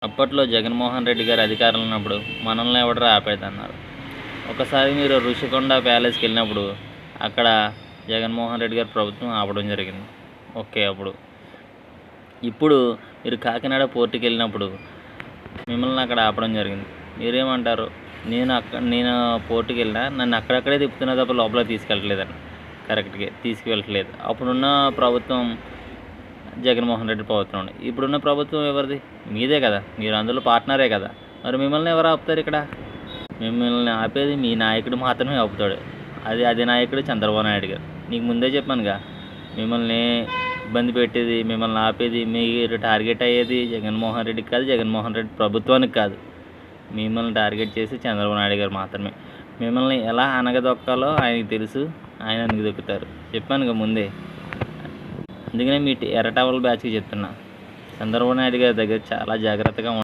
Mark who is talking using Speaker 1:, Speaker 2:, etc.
Speaker 1: అప్పట్లో జగన్మోహన్ రెడ్డి గారు అధికారంలో ఉన్నప్పుడు మనల్ని ఎవడరా ఆపేదన్నారు. ఒకసారి మీరు ఋషికొండ ప్యాలెస్కి వెళ్ళినప్పుడు అక్కడ జగన్మోహన్ రెడ్డి గారి ప్రభుత్వం ఆపడం జరిగింది. ఓకే. ఇప్పుడు మీరు కాకినాడ పోర్టుకి వెళ్ళినప్పుడు మిమ్మల్ని అక్కడ ఆపడం జరిగింది. మీరేమంటారు? నేను పోర్టుకి వెళ్ళినా నన్ను అక్కడక్కడే తిప్పుతున్నా తప్ప లోపల తీసుకెళ్ళట్లేదని. కరెక్ట్గా తీసుకువెళ్ళట్లేదు. అప్పుడున్న ప్రభుత్వం జగన్మోహన్ రెడ్డి ప్రభుత్వం ఉండే. ఇప్పుడున్న ప్రభుత్వం ఎవరిది? మీదే కదా, మీరు అందులో పార్ట్నరే కదా. మరి మిమ్మల్ని ఎవరు ఆపుతారు ఇక్కడ? మిమ్మల్ని ఆపేది మీ నాయకుడు మాత్రమే ఆపుతాడు. అది నాయకుడు చంద్రబాబు నాయుడు గారు. నీకు ముందే చెప్పానుగా, మిమ్మల్ని ఇబ్బంది పెట్టేది, మిమ్మల్ని ఆపేది, మీరు టార్గెట్ అయ్యేది జగన్మోహన్ రెడ్డికి కాదు, జగన్మోహన్ రెడ్డి ప్రభుత్వానికి కాదు. మిమ్మల్ని టార్గెట్ చేసి చంద్రబాబు నాయుడు గారు మాత్రమే. మిమ్మల్ని ఎలా అనగదొక్కాలో ఆయనకి తెలుసు, ఆయన అనగదొక్కుతారు. చెప్పానుగా ముందే. అందుకనే మీ ఎర్ర టవల్ బ్యాచ్కి చెప్తున్నా, చంద్రబాబు నాయుడు గారి దగ్గర చాలా జాగ్రత్తగా